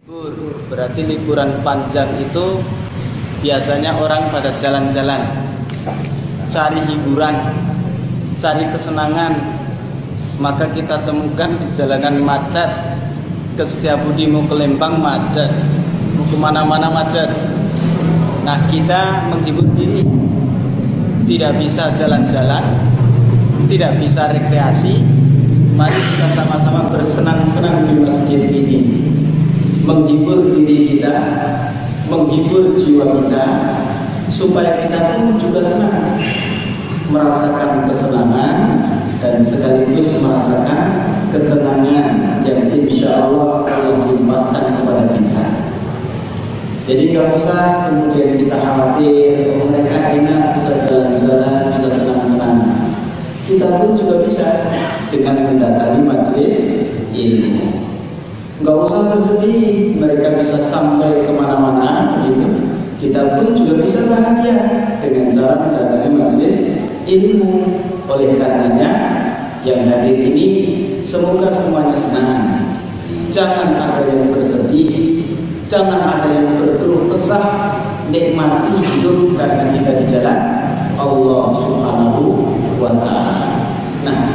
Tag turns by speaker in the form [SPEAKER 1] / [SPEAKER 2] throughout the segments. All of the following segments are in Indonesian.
[SPEAKER 1] Berarti liburan panjang itu biasanya orang pada jalan-jalan, cari hiburan, cari kesenangan. Maka kita temukan di jalanan macet. Ke Setiabudi mau ke Lembang macet, mau kemana-mana macet. Nah, kita menghibur diri, tidak bisa jalan-jalan, tidak bisa rekreasi. Mari kita sama-sama bersenang-senang di masjid ini, menghibur diri kita, menghibur jiwa kita, supaya kita pun juga senang, merasakan kesenangan dan sekaligus merasakan ketenangan yang insya Allah limpahkan kepada kita. Jadi gak usah kemudian kita khawatir, mereka enak bisa jalan-jalan, bisa senang-senang. Kita pun juga bisa dengan mendatangi majelis ilmu. Gak usah bersedih, mereka bisa sampai kemana-mana begitu. Kita pun juga bisa bahagia dengan cara mendatangi majelis ilmu. Oleh karenanya yang hadir ini semoga semuanya senang. Jangan ada yang bersedih, jangan ada yang berkeluh kesah. Nikmati hidup karena kita di jalan Allah Subhanahu wa ta'ala. Nah,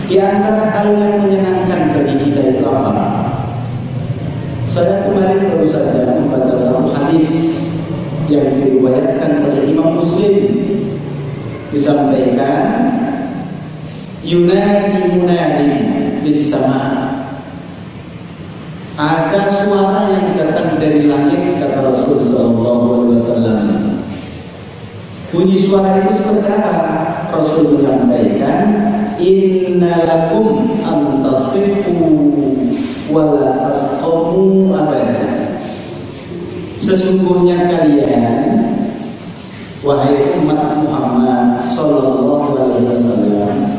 [SPEAKER 1] di antara hal yang menyenangkan bagi kita itu apa? Saya kemarin baru saja membaca satu hadis yang diriwayatkan oleh Imam Muslim, disampaikan yunadi munadi fis sama. Ada suara yang datang dari langit, kata Rasul sallallahu alaihi wasallam. Bunyi suara itu seperti apa? Rasul menyampaikan, inna lakum an tasihhu wa la tasqamu abada. Sesungguhnya kalian, wahai umat Muhammad sallallahu alaihi wasallam,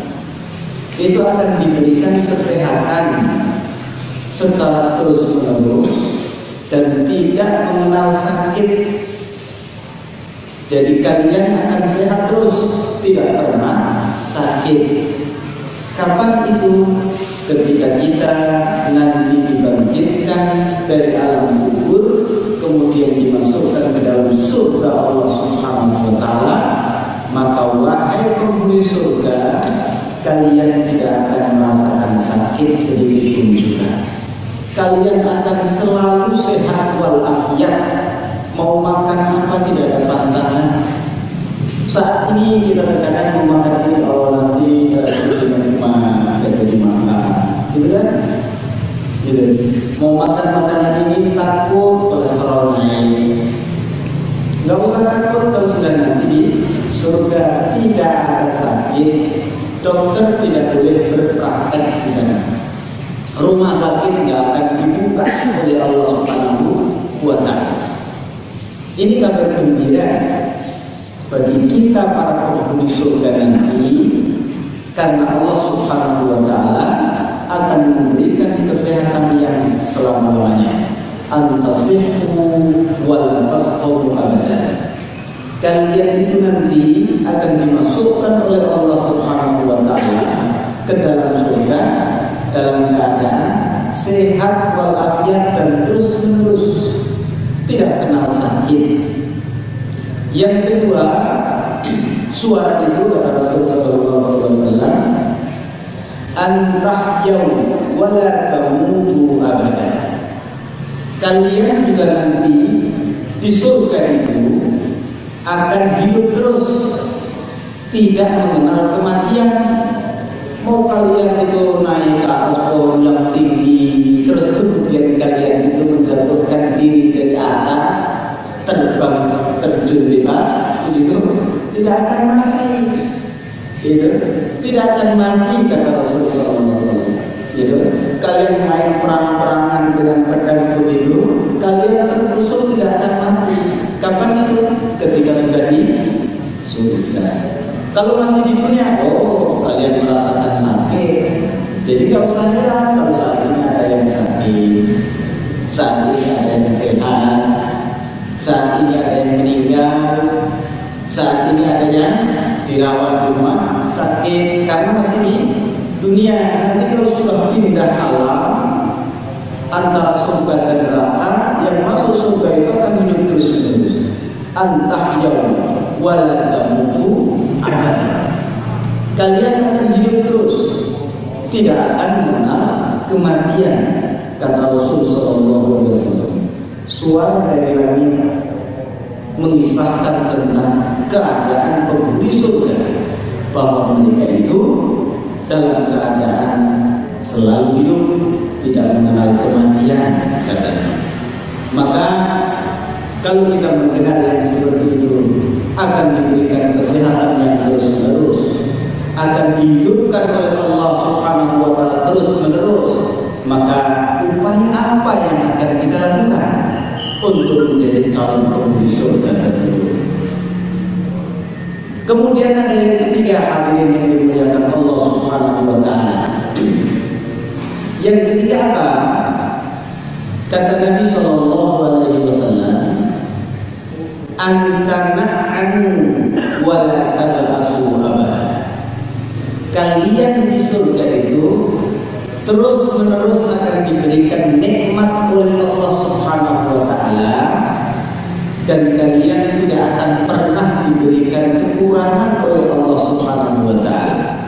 [SPEAKER 1] itu akan diberikan kesehatan secara terus-menerus dan tidak mengenal sakit. Jadi kalian akan sehat terus, tidak pernah sakit. Kapan itu? Ketika kita nanti dibangkitkan dari alam kubur, kemudian dimasukkan ke dalam surga Allah Subhanahu wa ta'ala, maka wahai penghuni surga, kalian tidak akan merasakan sakit sedikit pun juga. Kalian akan selalu sehat walafiat. Mau makan apa tidak ada pantangan. Saat ini kita terkadang mau makan ini, oh nanti jadi makan, gitu kan? Gitu. Mau makan makanan ini takut kolesterol naik. Gak usah takut kalau sudah nanti di surga tidak ada sakit. Dokter tidak boleh berpraktek di sana. Rumah sakit nggak akan dibuka oleh Allah Subhanahu wa ta'ala. Ini kabar gembira bagi kita para penghuni surga nanti, karena Allah Subhanahu wa ta'ala akan memberikan kesehatan yang selama-lamanya. Antasihhu wal tasqamu abada. Kalian itu nanti akan dimasukkan oleh Allah Subhanahu wa ta'ala ke dalam surga dalam keadaan sehat walafiat dan terus menerus, tidak kenal sakit. Yang kedua, suara itu kata Rasulullah SAW, antahyaw wala tamutu abada. Kalian juga nanti di surga itu akan hidup terus, tidak mengenal kematian. Mau kalian itu naik ke atas pohon yang tinggi, terus kemudian kalian itu menjatuhkan diri dari atas, terbang terjun bebas, begitu, tidak akan mati. Gitu. Tidak akan mati kata Rasulullah SAW. Gitu. Kalian main perang-perangan dengan pedang begitu, kalian tertusuk tidak akan mati. Kapan itu? Ketika sudah di surga. Kalau masih di dunia, oh kalian merasakan sakit. Jadi gak usah heran kalau saat ini ada yang sakit, saat ini ada yang sehat, saat ini ada yang meninggal, saat ini ada yang dirawat di rumah sakit karena masih di dunia. Nanti kalau sudah pindah alam antara surga dan neraka, antahyaw wa la tamutu abada. Kalian akan hidup terus, tidak akan mengenal kematian, kata Rasul sallallahu alaihi wasallam. Suara dari langit mengisahkan tentang keadaan penghuni surga, bahwa mereka itu dalam keadaan selalu hidup, tidak mengenal kematian, katanya. Maka kalau kita mendengar yang seperti itu, akan diberikan kesehatan yang terus-menerus, akan dihidupkan oleh Allah Subhanahu wa Ta'ala terus-menerus, maka upaya apa yang akan kita lakukan untuk menjadi calon penghuni surga tersebut? Kemudian ada yang ketiga, hadirin yang dimuliakan Allah Subhanahu wa Ta'ala. Yang ketiga apa? Kata Nabi sallallahu alaihi wasallam, "Antana'anu wa la tab'asu abada." Kalian di surga itu terus-menerus akan diberikan nikmat oleh Allah Subhanahu wa Ta'ala, dan kalian tidak akan pernah diberikan kekurangan oleh Allah Subhanahu wa Ta'ala.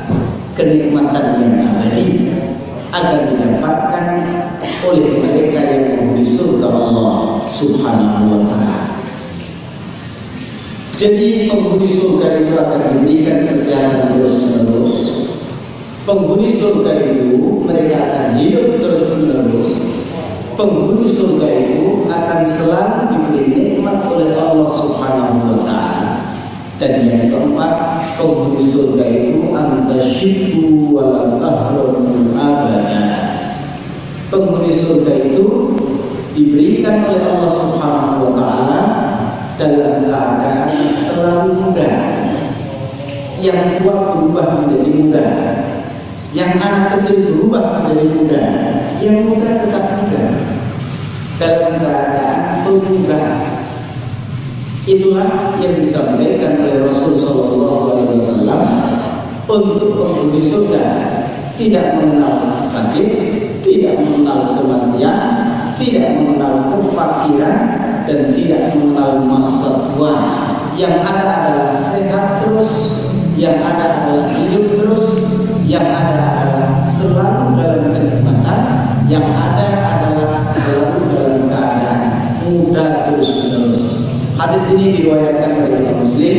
[SPEAKER 1] Kenikmatan yang abadi akan didapatkan oleh mereka yang menghuni surga Allah Subhanahu wa Ta'ala. Jadi penghuni surga itu akan diberikan kesehatan terus-menerus. Penghuni surga itu mereka akan hidup terus-menerus. Penghuni surga itu akan selalu diberi nikmat oleh Allah Subhanahu wa Ta'ala. Dan yang keempat, penghuni surga itu antasyibbu wa la tahramu abada. Penghuni surga itu diberikan oleh Allah Subhanahu wa Ta'ala dalam keadaan selalu muda. Yang tua berubah menjadi muda, yang anak kecil berubah menjadi muda, yang muda tetap muda, dalam keadaan perubahan. Itulah yang disampaikan oleh Rasul sallallahu alaihi wasallam untuk penghuni surga, tidak mengenal sakit, tidak mengenal kematian, tidak mengenal kefakiran, dan tidak mengenal masa tua. Yang ada adalah sehat terus, yang ada adalah hidup terus, yang ada adalah selalu dalam kenikmatan, yang ada adalah selalu dalam keadaan muda terus-menerus. Hadis ini diriwayatkan oleh Imam Muslim.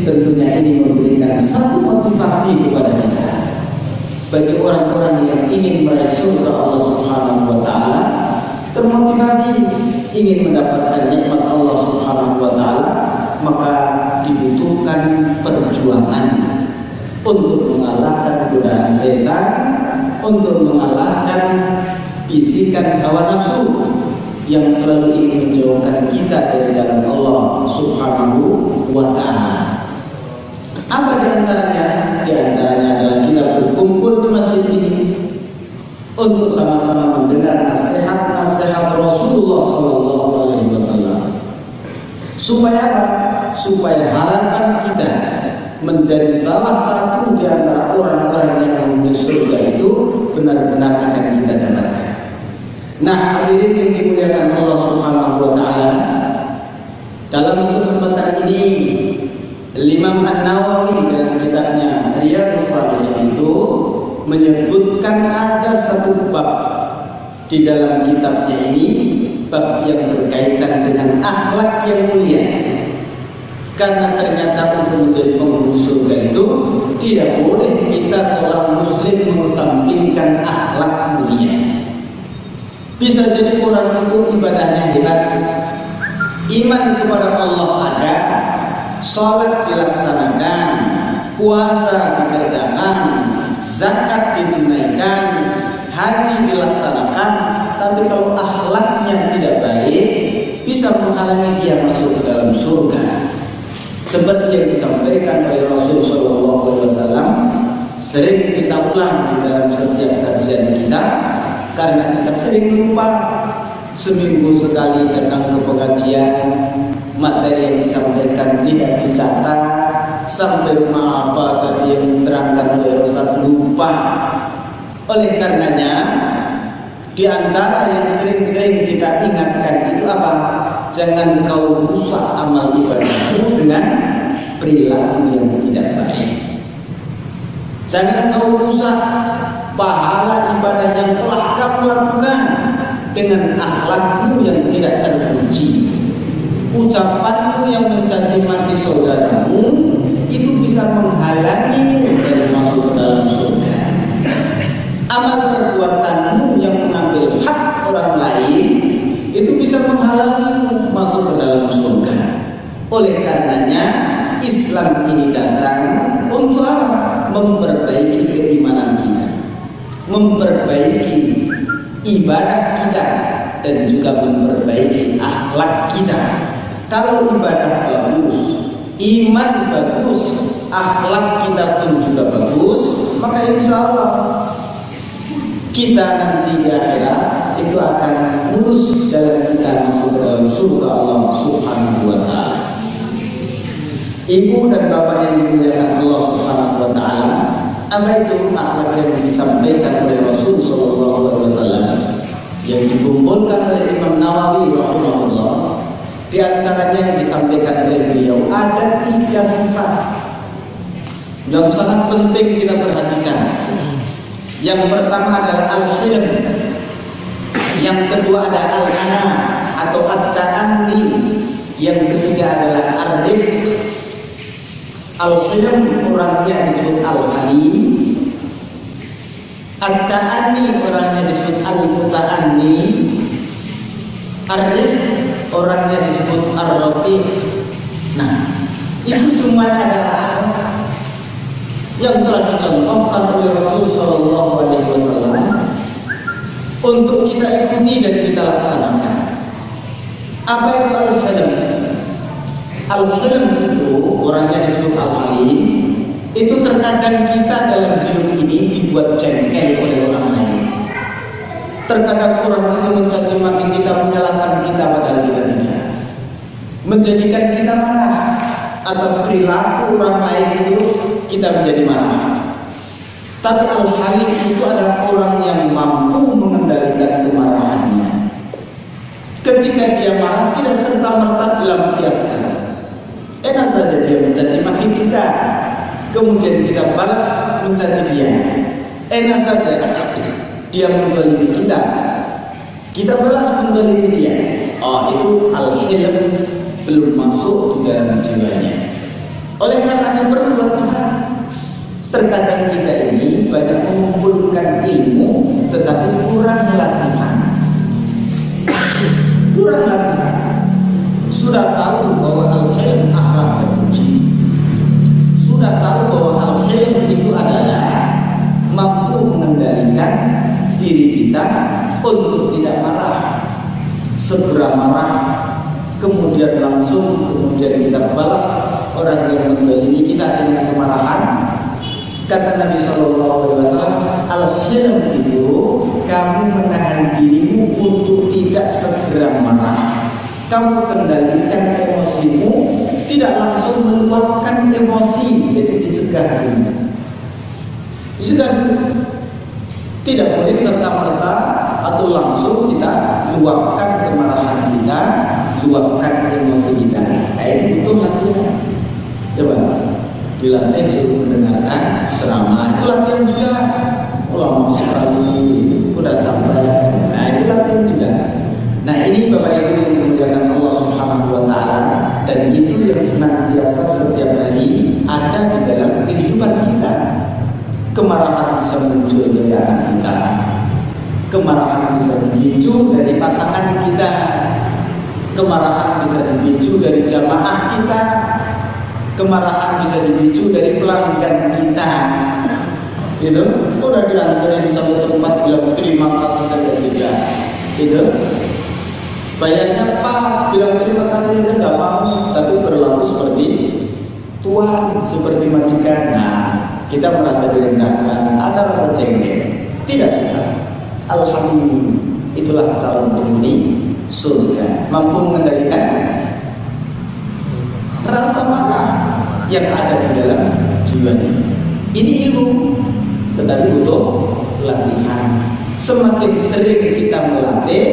[SPEAKER 1] Tentunya ini memberikan satu motivasi kepada kita, bagi orang-orang yang ingin meraih surga Allah Subhanahu wa Ta'ala, termotivasi ingin mendapatkan nikmat Allah Subhanahu wa Ta'ala, maka dibutuhkan perjuangan untuk mengalahkan godaan setan, untuk mengalahkan bisikan hawa nafsu yang selalu ingin menjauhkan kita dari jalan Allah Subhanahu wa Ta'ala. Apa di antaranya? Di antaranya adalah kita berkumpul di masjid ini untuk sama-sama mendengar nasihat-nasihat Rasulullah sallallahu alaihi wasallam. Supaya apa? Supaya harapan kita menjadi salah satu di antara orang-orang yang menghuni surga itu benar-benar akan kita dapatkan. Nah, hadirin yang dimuliakan Allah Subhanahu wa Ta'ala, dalam kesempatan ini Imam An-Nawawi dalam kitabnya Riyadhus Shalihin itu menyebutkan ada satu bab di dalam kitabnya ini, bab yang berkaitan dengan akhlak yang mulia. Karena ternyata untuk menjadi penghuni surga itu tidak boleh kita seorang muslim mengesampingkan akhlak mulia. Bisa jadi orang itu ibadahnya hebat, iman kepada Allah ada, sholat dilaksanakan, puasa dikerjakan, zakat ditunaikan, haji dilaksanakan, tapi kalau akhlaknya tidak baik, bisa menghalangi dia masuk ke dalam surga. Seperti yang disampaikan oleh Rasul sallallahu alaihi wasallam, sering kita ulang di dalam setiap kajian kita, karena kita sering lupa. Seminggu sekali datang ke pengajian, materi yang disampaikan tidak dicatat, sampai rumah apa tadi yang diterangkan oleh Ustaz lupa. Oleh karenanya, di antara yang sering-sering kita ingatkan itu apa? jangan kau rusak amal ibadahmu dengan perilaku yang tidak baik. Jangan kau rusak pahala ibadah yang telah kamu lakukan dengan akhlakmu yang tidak terpuji. Ucapanmu yang mencaci maki saudaramu itu bisa menghalangimu dari masuk ke dalam surga. Amal perbuatanmu yang mengambil hak orang lain itu bisa menghalangimu masuk ke dalam surga. Oleh karenanya Islam ini datang untuk apa? Memperbaiki keimanan kita, memperbaiki ibadah kita, dan juga memperbaiki akhlak kita. Kalau ibadah bagus, iman bagus, akhlak kita pun juga bagus, maka insya Allah kita nanti di akhirat itu akan lurus jalan kita masuk ke dalam surga Allah Subhanahu wa Ta'ala. Ibu dan bapak yang dimuliakan Allah Subhanahu wa Ta'ala, apa itu akhlak yang disampaikan oleh Rasul Sallallahu Alaihi Wasallam yang dikumpulkan oleh Imam Nawawi rahimahullah? Di antaranya yang disampaikan oleh beliau ada 3 sifat yang sangat penting kita perhatikan. Yang pertama adalah al-hilm, yang kedua adalah al-ana atau at-ta'anni, yang ketiga adalah ar-rifq. Al-hilm orangnya disebut al-halim, at-ta'anni orangnya disebut al-muta'anni, ar-rifq orangnya disebut ar-rafiq. Nah, itu semuanya adalah yang telah dicontohkan oleh Rasul Sallallahu Alaihi Wasallam untuk kita ikuti dan kita laksanakan. Apa itu al-hilm? Al-hilm itu orangnya disebut al-halim. Itu terkadang kita dalam hidup ini dibuat jengkel oleh orang lain. Terkadang orang itu mencaci maki kita, menyalahkan kita padahal kita tidak, menjadikan kita marah atas perilaku orang lain itu, kita menjadi marah. Tapi al-halim itu adalah orang yang mampu mengendalikan kemarahannya. Ketika dia marah tidak serta-merta dilampiaskan. Enak saja dia mencaci maki kita, kemudian kita balas mencaci dia. Enak saja dia menggolimi kita, kita balas menggolimi dia. Oh, itu al-hilm belum masuk di dalam jiwanya. Oleh karena perlu latihan. Terkadang kita ini banyak mengumpulkan ilmu tetapi kurang latihan. Kurang latihan. Sudah tahu bahwa al-hilm akhlak terpuji, sudah tahu bahwa al-hilm itu adalah mampu mengendalikan diri kita untuk tidak marah. Segera marah, kemudian kita balas orang yang mendolimi kita dengan kemarahan. Kata Nabi Sallallahu Alaihi Wasallam, al-hilm itu kamu menahan dirimu untuk tidak segera marah. Kamu kendalikan emosimu, tidak langsung meluapkan emosi, jadi dicegah dulu. Dicegah dulu. Tidak boleh serta-merta atau langsung kita luapkan kemarahan kita, luapkan emosi kita. Nah, ini butuh latihan. Coba dilatih suruh mendengarkan ceramah, itu latihan juga. Ulama sekali udah capek. Nah, itu latihan juga. Nah, ini Bapak Ibu yang dimuliakan Allah Subhanahu wa Ta'ala, dan itu yang senantiasa setiap hari ada di dalam kehidupan kita. Kemarahan bisa muncul dari anak kita, kemarahan bisa dipicu dari pasangan kita, kemarahan bisa dipicu dari jamaah kita, kemarahan bisa dipicu dari pelanggan kita. Gitu, udah diantarin sampai tempat bilang terima kasih saja tidak. Gitu, bayarnya pas, bilang terima kasih saja nggak mau, tapi berlaku seperti tuan, seperti majikan. Nah, kita merasa direndahkan, ada rasa jengkel, tidak suka. Alhamdulillah, itulah calon penghuni surga, mampu mengendalikan rasa marah yang ada di dalam jiwanya. Ini ilmu, tetapi butuh latihan. Semakin sering kita melatih,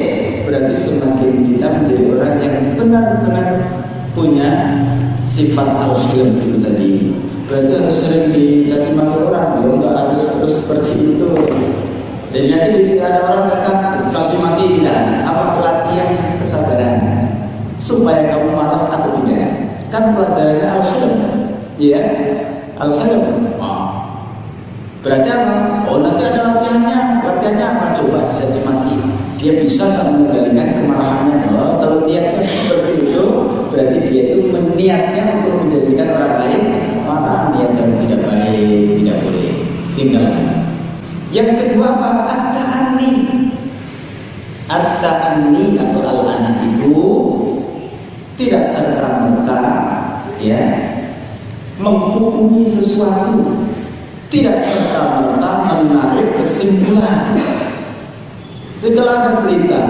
[SPEAKER 1] berarti semakin kita menjadi orang yang benar-benar punya sifat al-hilm itu tadi. Berarti harus sering dicaci maki orang, ya nggak harus seperti itu. Jadi nanti ada orang datang caci maki tidak, apa latihan kesabaran supaya kamu marah atau tidak. Kan pelajarannya al-hilm, ya al-hilm. Berarti apa? Oh nanti ada latihannya apa? Coba caci maki. Dia bisa tak mengendalikan kemarahannya. Oh, kalau niatnya seperti itu, berarti dia itu niatnya untuk menjadikan orang lain marah. Niat yang tidak baik, tidak boleh. Tinggalkan. Yang kedua apa? At-ta'anni. At-ta'anni atau al-anah itu tidak serta-merta ya menghukumi sesuatu, tidak serta-merta menarik kesimpulan. Jadi kalau ada berita,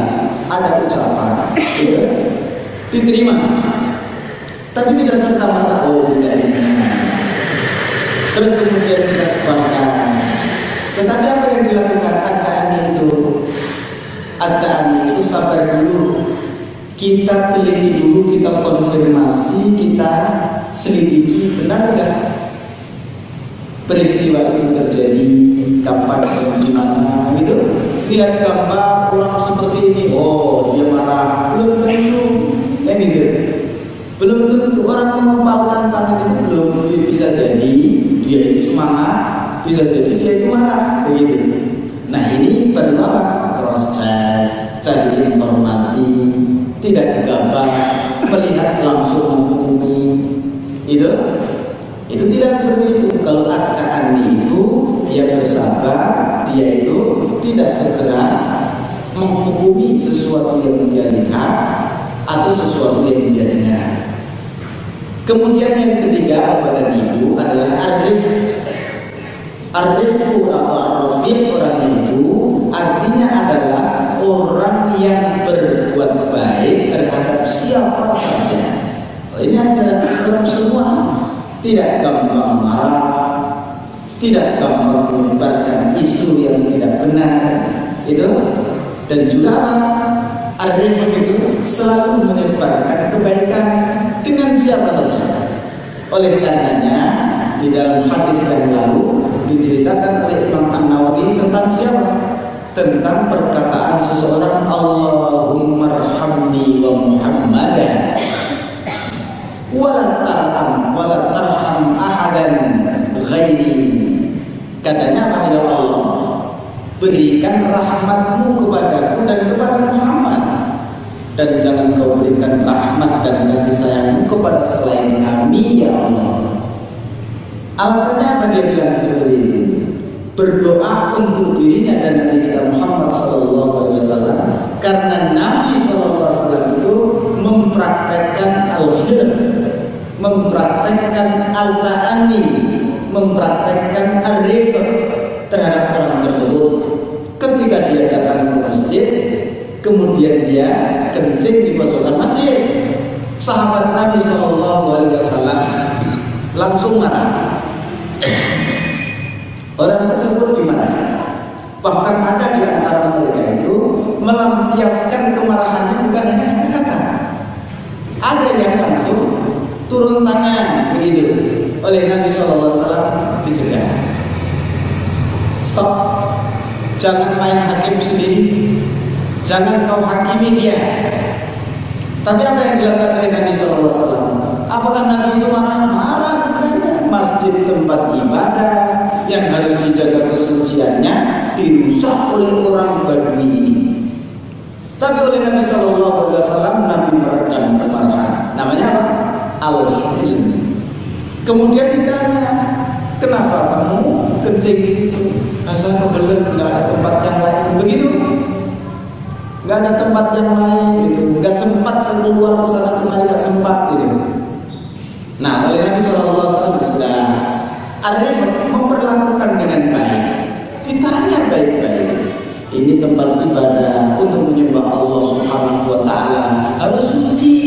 [SPEAKER 1] ada ucapan, ya, diterima, tapi tidak serta-merta oh tidak ini. Terus kemudian kita sebarkan. Tetapi apa yang dilakukan At-ta'anni itu? At-ta'anni itu sabar dulu. Kita teliti dulu, kita konfirmasi, kita selidiki benar tidak peristiwa itu terjadi, kapan dan di mana gitu. Lihat gambar orang seperti ini, oh dia marah, belum tentu, kan gitu. Belum tentu orang mengempalkan tangan itu belum bisa jadi dia itu semangat, bisa jadi dia itu marah, begitu. Nah ini perlu apa? Cross check, cari informasi, tidak gegabah, melihat langsung menghukumi. Itu tidak seperti itu. Kalau at-ta'anni itu dia bersabar, dia itu tidak segera menghukumi sesuatu yang dia lihat atau sesuatu yang dia dengar. Kemudian yang ketiga pada ibu adalah arif. Arifku atau arifin orang itu artinya adalah orang yang berbuat baik terhadap siapa saja. Ini ajaran Islam semua. Tidak gampang marah, tidak gampang menyebarkan isu yang tidak benar, itu. Dan juga arif itu selalu menyebarkan kebaikan dengan siapa saja. Oleh karenanya di dalam hadis yang lalu diceritakan oleh Imam An-Nawawi tentang siapa? Tentang perkataan seseorang, Allahumma arhamni wa Muhammadan wala tarham ahadan ghairi. Katanya ya Allah, berikan rahmatmu kepadaku dan kepada Muhammad, dan jangan kau berikan rahmat dan kasih sayangmu kepada selain kami ya Allah. Alasannya apa dia bilang seperti itu? Berdoa untuk dirinya dan Nabi kita Muhammad SAW, karena Nabi SAW itu mempraktekkan al-hilm, mempraktekkan al-ta'anni, mempraktekkan ar-rifq terhadap orang tersebut. Ketika dia datang ke masjid, kemudian dia kencing di pojokan masjid, sahabat Nabi SAW langsung marah. Orang tersebut dimarahi. Bahkan ada di antara mereka itu melampiaskan kemarahannya bukan hanya kata-kata. Ada yang langsung turun tangan begitu. Oleh Nabi SAW dicegah. Stop. Jangan main hakim sendiri. Jangan kau hakimi dia. Tapi apa yang dilakukan oleh Nabi SAW? Apakah Nabi itu marah? Marah sebenarnya. Masjid tempat ibadah yang harus dijaga kesuciannya dirusak oleh orang Badui ini. Tapi oleh Nabi SAW, Nabi meredam kemarahan. Namanya apa? Al-Hilm. Kemudian ditanya, kenapa kamu kencing itu? Asal kebelet, nggak ada tempat yang lain. Begitu? Nggak ada tempat yang lain gitu. Nggak sempat keluar ke sana kemari, nggak sempat gitu. Nah, oleh Nabi SAW sudah arif memperlakukan dengan baik. Ditanya baik-baik. Ini tempat ibadah untuk menyembah Allah Subhanahu wa Ta'ala, harus suci.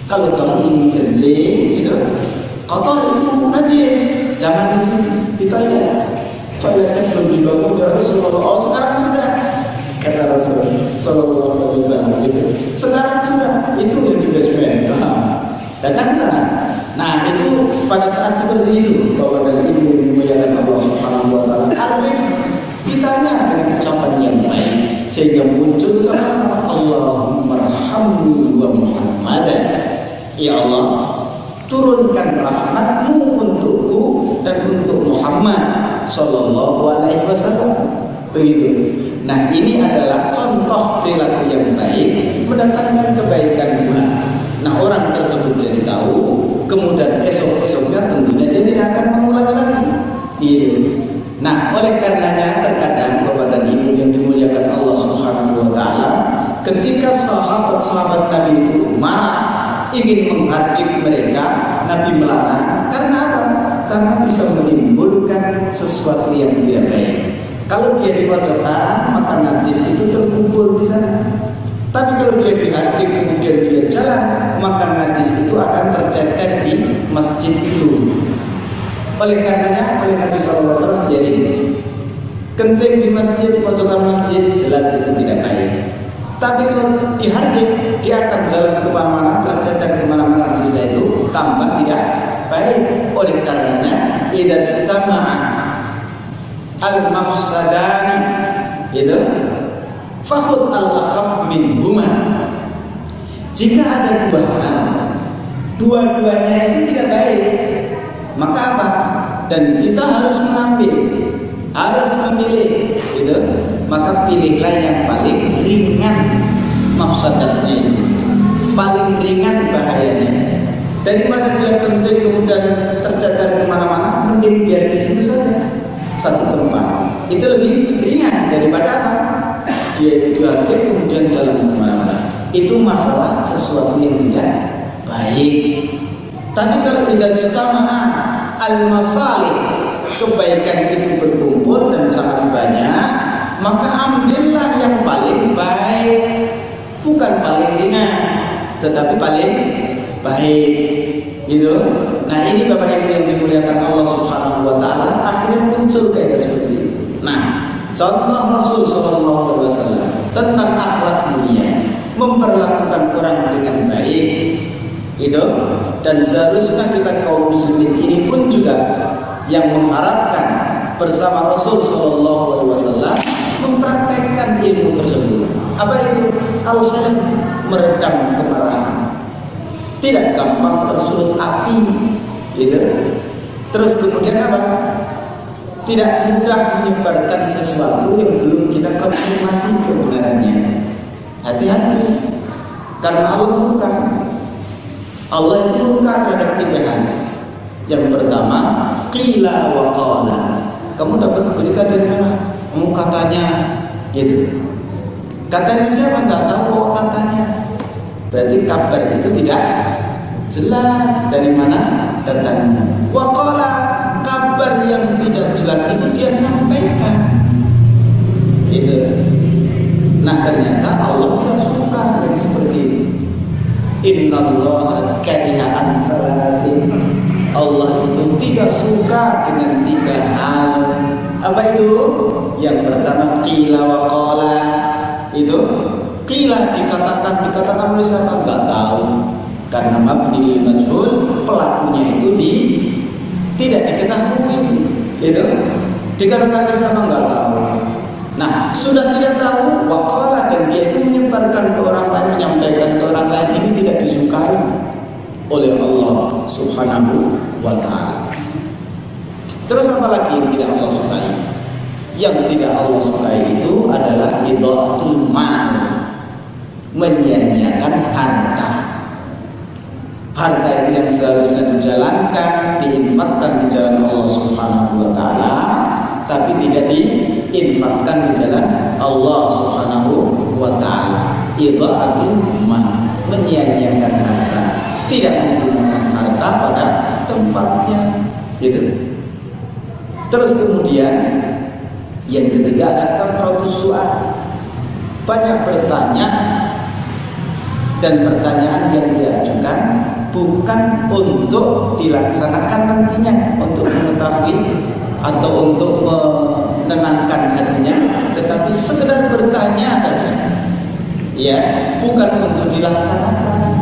[SPEAKER 1] Kalau kamu ingin kencing, gitu, kotor itu najis, jangan di sini. Ditanya, toiletnya belum dibangun, harus oh sekarang sudah. kata Rasul Sallallahu Alaihi Wasallam gitu. Sekarang sudah itu yang di basement, datang ke sana. Nah itu pada saat seperti itu bahwa dari ini dimuliakan Allah Subhanahu Wa Taala. Artinya kitanya dengan ucapan yang baik sehingga muncul sama Allahumma rahmi wa Muhammadan. Ya Allah, turunkan rahmatmu untukku dan untuk Muhammad Sallallahu Alaihi Wasallam. Begitu. Nah ini adalah contoh perilaku yang baik mendatangkan kebaikan pula. Nah orang tersebut jadi tahu, kemudian esok-esoknya tentunya dia tidak akan mengulangi lagi. Gitu. Nah oleh karenanya terkadang Bapak dan Ibu yang dimuliakan Allah Subhanahu Wa Taala, ketika sahabat-sahabat Nabi itu marah ingin menghardik mereka, Nabi melarang. Karena apa? Karena bisa menimbulkan sesuatu yang tidak baik. Kalau dia di pojokan, maka najis itu terkumpul di sana. Tapi kalau dia dihardik kemudian dia jalan, maka najis itu akan tercecer di masjid itu. Oleh karenanya, oleh Nabi SAW jadi kencing di masjid, di pojokan masjid, jelas itu tidak baik. Tapi kalau dihardik, dia akan jalan kemana-mana, tercecer kemana-mana najisnya itu tambah tidak baik. Oleh karenanya, idzal istama'a al-mafsadani itu fakhud al-akhaf minhuma. Jika ada dua hal, dua-duanya itu tidak baik, maka apa? Dan kita harus mengambil, harus memilih, gitu. Maka pilihlah yang paling ringan mafsadatnya itu, paling ringan bahayanya. Daripada dia kencing kemudian tercacar kemana-mana, mending biar di situ saja, satu tempat. Itu lebih ringan daripada apa? Dia itu dihardik kemudian jalan kemana-mana. Itu masalah sesuatu yang tidak baik. Tapi kalau tidak istama'a al-masalih, kebaikan itu berkumpul dan sangat banyak, maka ambillah yang paling baik, bukan paling ringan, tetapi paling baik. Gitu. Nah ini Bapak Ibu yang dimuliakan Allah Subhanahu Wa Taala, akhirnya muncul kaidah seperti itu. Nah, contoh Rasul Sallallahu Alaihi Wasallam tentang akhlak mulia, memperlakukan orang dengan baik, gitu. Dan seharusnya kita kaum muslimin ini pun juga yang mengharapkan bersama Rasul Sallallahu Alaihi Wasallam mempraktekkan ilmu tersebut. Apa itu? Al-hilm, meredam kemarahan. Tidak gampang tersulut api, gitu. Terus kemudian apa? Tidak mudah menyebarkan sesuatu yang belum kita konfirmasi kebenarannya. Hati-hati, karena Allah murka. Allah itu murka terhadap tiga hal. Yang pertama, qila wa qala. Kamu dapat berita dari mana? Katanya, gitu. Katanya siapa? Nggak tahu katanya. Berarti kabar itu tidak jelas dari mana datangnya. Waqala, kabar yang tidak jelas itu dia sampaikan. Gitu. Nah ternyata Allah tidak suka yang seperti itu. Innallaha kariha an salasin. Allah itu tidak suka dengan tiga hal. Apa itu? Yang pertama qila wa qala. Itu qila dikatakan oleh siapa? Enggak tahu. Karena mabni majhul, pelakunya itu tidak diketahui. Itu dikatakan oleh siapa? Enggak tahu. Nah, sudah tidak tahu waqala dan dia itu menyebarkan ke orang lain, menyampaikan ke orang lain, ini tidak disukai oleh Allah Subhanahu wa Ta'ala. Terus apa lagi yang tidak Allah sukai? Yang tidak Allah sukai itu adalah idha'atul mal, menyia-nyiakan harta. Harta itu yang seharusnya dijalankan, diinfakkan di jalan Allah Subhanahu wa Ta'ala, tapi tidak diinfakkan di jalan Allah Subhanahu wa Ta'ala. Idha'atul mal, menyia-nyiakan harta, tidak menggunakan harta pada tempatnya, gitu. Terus kemudian yang ketiga adalah kasratus su'al, banyak bertanya, dan pertanyaan yang diajukan bukan untuk dilaksanakan nantinya, untuk mengetahui atau untuk menenangkan hatinya, tetapi sekedar bertanya saja, ya, bukan untuk dilaksanakan.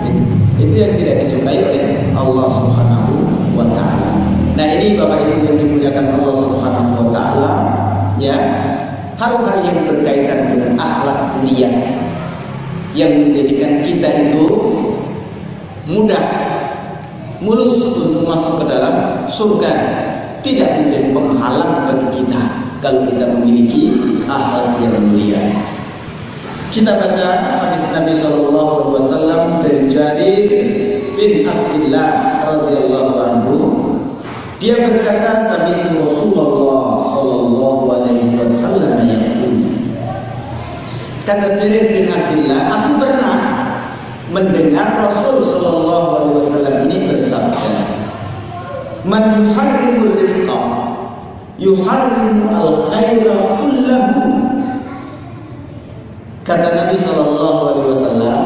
[SPEAKER 1] Itu yang tidak disukai oleh Allah Subhanahu wa Ta'ala. Nah, ini Bapak Ibu yang dimuliakan Allah Subhanahu wa Ta'ala, ya, hal-hal yang berkaitan dengan akhlak mulia yang menjadikan kita itu mudah, mulus untuk masuk ke dalam surga, tidak menjadi penghalang bagi kita kalau kita memiliki akhlak yang mulia. Kita baca hadis Nabi Shallallahu Alaihi Wasallam dari Jarir bin Abdullah radhiyallahu anhu. Dia berkata, sami'tu Rasulullah Shallallahu Alaihi Wasallam yaqul. Kata Jarir bin Abdullah, aku pernah mendengar Rasul Shallallahu Alaihi Wasallam ini bersabda, man yuharrimul rifqa yuharrimu al-khaira kullahu. Kata Nabi Shallallahu Alaihi Wasallam,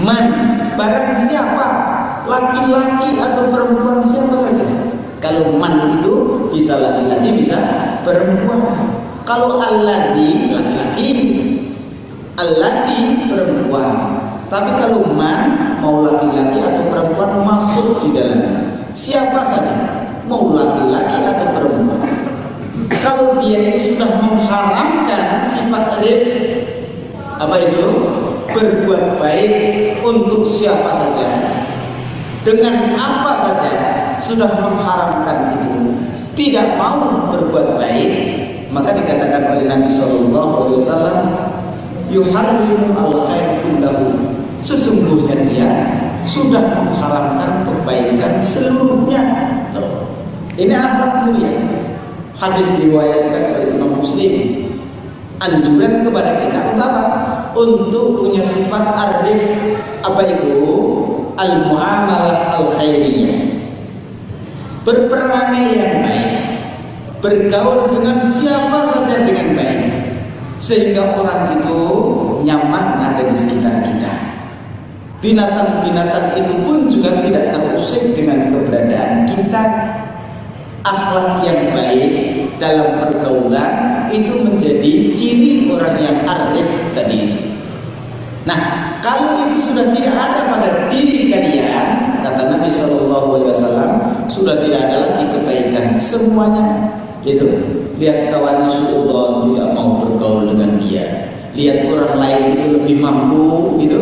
[SPEAKER 1] man, barang siapa, laki-laki atau perempuan siapa saja. Kalau man itu bisa laki-laki, bisa perempuan. Kalau allati, laki-laki, allati, perempuan. Tapi kalau man, mau laki-laki atau perempuan masuk di dalamnya. Siapa saja, mau laki-laki atau perempuan. Kalau dia itu sudah mengharamkan sifat rifq, apa itu? Berbuat baik untuk siapa saja, dengan apa saja, sudah mengharamkan itu, tidak mau berbuat baik, maka dikatakan oleh Nabi Shallallahu Alaihi Wasallam, yuharrimu al-khair kullahu. Sesungguhnya dia sudah mengharamkan kebaikan seluruhnya. Ini akhlak mulia. Hadis diriwayatkan oleh Imam Muslim. Anjuran kepada kita untuk punya sifat arif. Apa itu? Al-muamalah al-khairiyah. Berperangai yang baik, bergaul dengan siapa saja dengan baik, sehingga orang itu nyaman ada di sekitar kita. Binatang-binatang itu pun juga tidak terusik dengan keberadaan kita. Akhlak yang baik dalam pergaulan itu menjadi ciri orang yang arif tadi itu. Nah, kalau itu sudah tidak ada pada diri kalian, kata Nabi Shallallahu Alaihi Wasallam, sudah tidak ada lagi kebaikan semuanya. Gitu. Lihat kawan suudon tidak mau bergaul dengan dia. Lihat orang lain itu lebih mampu, gitu,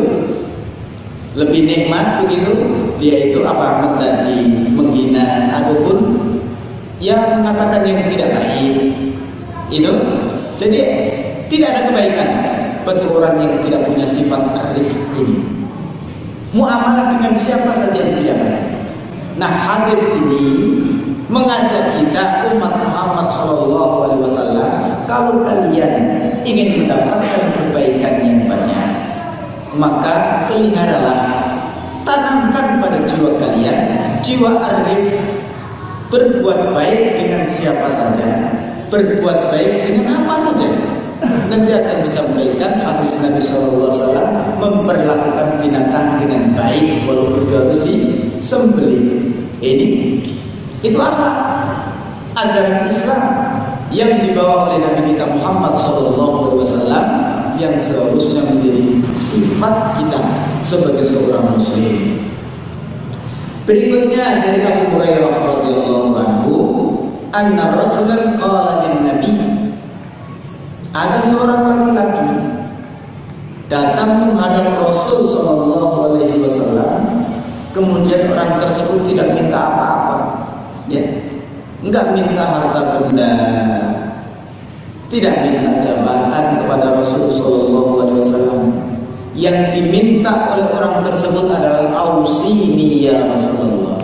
[SPEAKER 1] lebih nikmat begitu, dia itu apa, mencaci, menghina, ataupun yang mengatakan yang tidak baik. Itu jadi tidak ada kebaikan bagi orang yang tidak punya sifat arif ini. Muamalah dengan siapa saja yang tidak baik. Nah, hadis ini mengajak kita umat Muhammad Shallallahu Alaihi Wasallam, kalau kalian ingin mendapatkan kebaikan yang banyak, maka peliharalah, tanamkan pada jiwa kalian jiwa arif, berbuat baik dengan siapa saja, berbuat baik dengan apa saja. Nanti akan bisa memberikan hadis Nabi Sallallahu Alaihi Wasallam memperlakukan binatang dengan baik walaupun dia harus disembelih. Ini itu apa? Ajaran Islam yang dibawa oleh Nabi kita Muhammad Sallallahu Alaihi Wasallam yang seharusnya menjadi sifat kita sebagai seorang Muslim. Berikutnya dari Abu Hurairah radhiyallahu anhu, anna rajulan qala lin Nabi, ada seorang laki-laki datang menghadap Rasul Sallallahu Alaihi Wasallam, kemudian orang tersebut tidak minta apa-apa, ya, enggak minta harta benda, tidak minta jabatan kepada Rasul Sallallahu Alaihi Wasallam. Yang diminta oleh orang tersebut adalah ausini ya Rasulullah,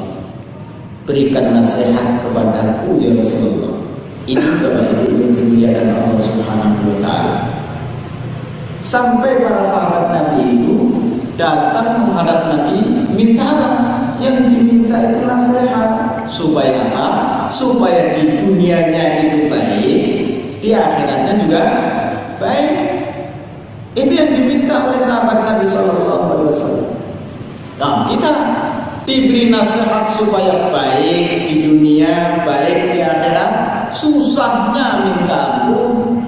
[SPEAKER 1] berikan nasihat kepadaku ya Rasulullah. Ini Bapak Ibu yang dimuliakan Allah Subhanahu wa Ta'ala. Sampai para sahabat Nabi itu datang menghadap Nabi, minta apa? Yang diminta itu nasihat. Supaya apa? Supaya di dunianya itu baik, di akhiratnya juga baik. Itu yang diminta oleh sahabat Nabi Sallallahu Alaihi Wasallam. Nah, kita diberi nasihat supaya baik di dunia, baik di akhirat, susahnya minta ampun,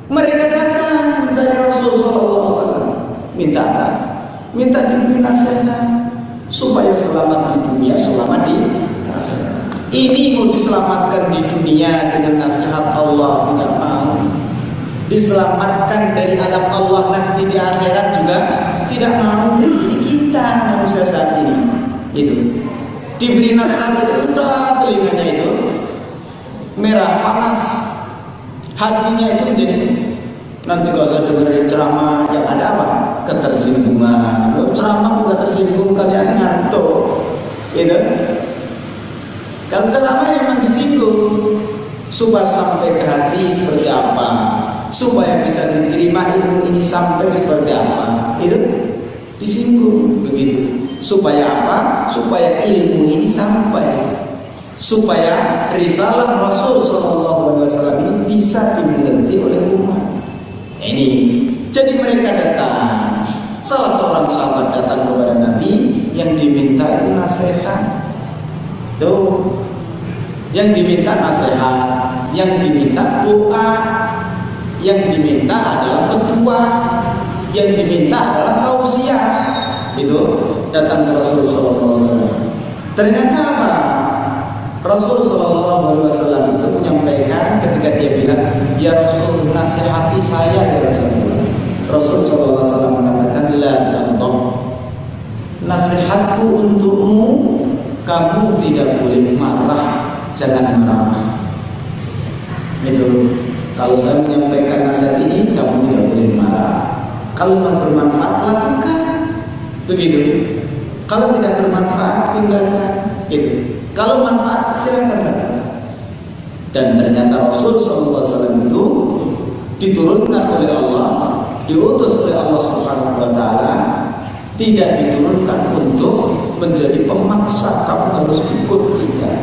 [SPEAKER 1] mereka datang mencari Rasul sallallahu alaihi wasallam. Minta diberi nasihat supaya selamat di dunia, selamat di akhirat. Ini mau diselamatkan di dunia dengan nasihat Allah, tidak mau. Diselamatkan dari adab Allah nanti di akhirat juga tidak mau. Ini kita manusia saat ini. Itu diberi nasihat itu udah telinganya itu merah panas, hatinya itu menjadi nanti kalau saya dengerin ceramah yang ada apa? Ketersinggungan. Ceramah juga tersinggung, kalian ngantuk. Gitu. Kalau ceramah memang disinggung supaya sampai ke hati seperti apa, supaya bisa diterima ilmu ini sampai seperti apa, itu disinggung begitu. Supaya apa? Supaya ilmu ini sampai, supaya risalah Rasul sallallahu alaihi wasallam ini bisa dimengerti oleh umat. Ini jadi mereka datang. Salah seorang sahabat datang kepada Nabi yang diminta itu nasihat. Tuh, yang diminta nasihat, yang diminta doa, yang diminta adalah petua, yang diminta adalah tausiah. Itu datang ke Rasul sallallahu alaihi wasallam. Ternyata apa? Rasul sallallahu alaihi wasallam itu menyampaikan ketika dia bilang, "Ya Rasul, nasihati saya ya Rasulullah." Rasul sallallahu alaihi wasallam mengatakan, "La taghdab." Nasihatku untukmu, kamu tidak boleh marah, jangan marah. Itu kalau saya menyampaikan nasihat ini, kamu tidak boleh marah. Kalau bermanfaat lakukan, begitu. Kalau tidak bermanfaat tinggalkan. Gitu. Kalau manfaat silakan lakukan. Dan ternyata Rasul SAW itu diturunkan oleh Allah, diutus oleh Allah Subhanahu Wa Taala, tidak diturunkan untuk menjadi pemaksa kamu harus ikut, tidak.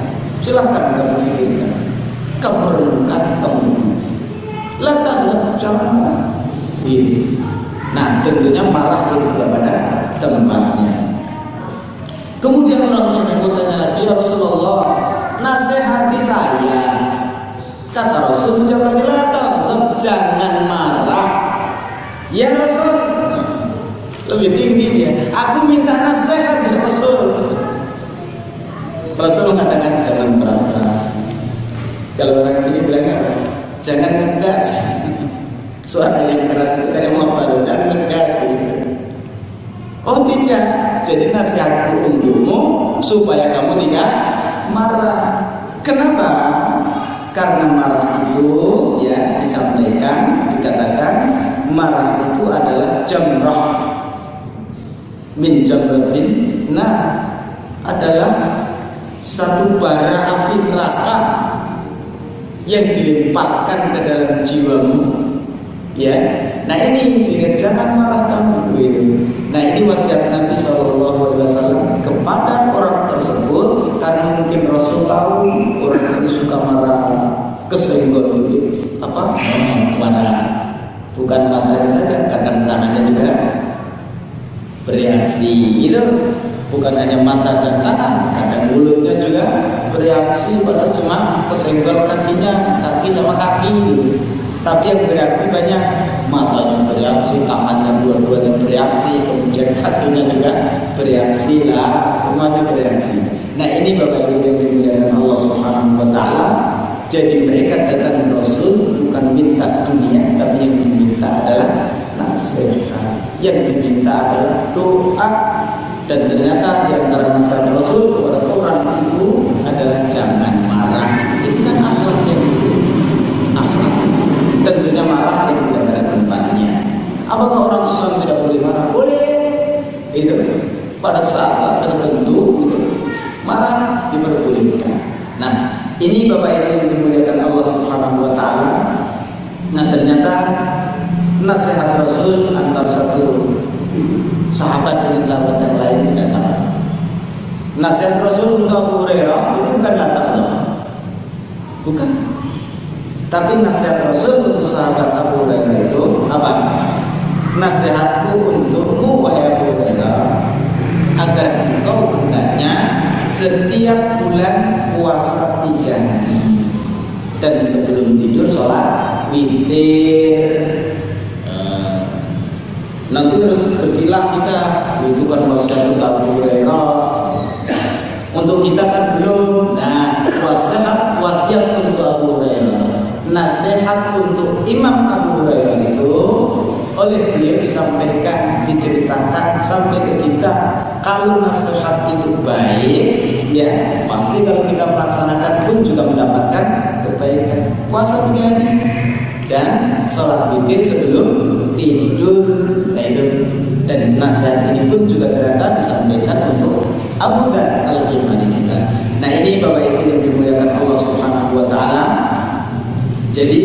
[SPEAKER 1] Silakan kamu pikirkan, kamu renungkan, kamu ikuti. Lantas jangan marah. Nah, tentunya marah itu pada tempatnya. Kemudian orang tersebut tanya lagi, "Ya Rasulullah, nasihati saya." Kata Rasul, "Jangan jangan marah." Ya Rasul, lebih tinggi dia. "Aku minta nasihat ya Rasul." Rasul mengatakan, "Jangan keras-keras." Kalau orang sini bilang apa? Jangan ngegas. Suara yang keras itu kayak mau baru, jangan ngegas gitu. Oh tidak, jadi nasihatku untukmu supaya kamu tidak marah. Kenapa? Karena marah itu ya disampaikan, dikatakan marah itu adalah jamrah min jamratin. Nah, adalah satu bara api neraka yang dilemparkan ke dalam jiwamu. Ya, nah ini sehingga jangan marah kamu gitu. Nah ini wasiat Nabi SAW kepada orang tersebut, karena mungkin Rasul tahu orang itu suka marah, kesenggol gitu, apa? Marah, bukan matanya saja, kadang tangannya juga bereaksi. Itu bukan hanya mata dan tangan, kadang mulutnya juga bereaksi, padahal cuma kesenggol kakinya, kaki sama kaki gitu. Tapi yang bereaksi banyak, matanya bereaksi, tangannya dua-duanya bereaksi, kemudian kakinya juga bereaksi lah, semuanya bereaksi. Nah ini Bapak Ibu yang dimuliakan Allah Subhanahu Wa Taala. Jadi mereka datang Rasul bukan minta dunia, tapi yang diminta adalah nasihat, yang diminta adalah doa. Dan ternyata di antara nasihat Rasul kepada orang itu adalah jangan marah. Itu kan akhlak yang itu, akhlak. Tentunya marah yang tidak pada tempatnya. Apakah orang Islam tidak boleh marah? Boleh. Itu pada saat-saat tertentu gitu, marah diperbolehkan. Nah, ini Bapak Ibu yang dimuliakan Allah Subhanahu Wa Taala. Nah, ternyata nasihat Rasul antar satu sahabat dengan sahabat yang lain tidak sama. Nasihat Rasul untuk Abu Hurairah itu bukan kata Allah, bukan. Tapi nasihat Rasul untuk sahabat Abu Hurairah itu apa? Nasihatku untukmu wahai Abu Hurairah, agar engkau hendaknya setiap bulan puasa 3 hari dan sebelum tidur sholat witir. Nanti terus berkilah kita rujukan wasiat Abu Hurairah. Untuk kita kan belum. Nah, wasiat untuk Abu Hurairah, nasihat untuk Imam Abu Hurairah itu oleh beliau disampaikan, diceritakan sampai ke kita. Kalau nasihat itu baik, ya pasti kalau kita melaksanakan pun juga mendapatkan kebaikan. Puasa 3 hari dan sholat witir sebelum tidur. Nah itu, dan nasihat ini pun juga ternyata disampaikan untuk Abu Dzar Al-Ghifari juga. Nah ini Bapak Ibu yang dimuliakan Allah Subhanahu wa taala. Jadi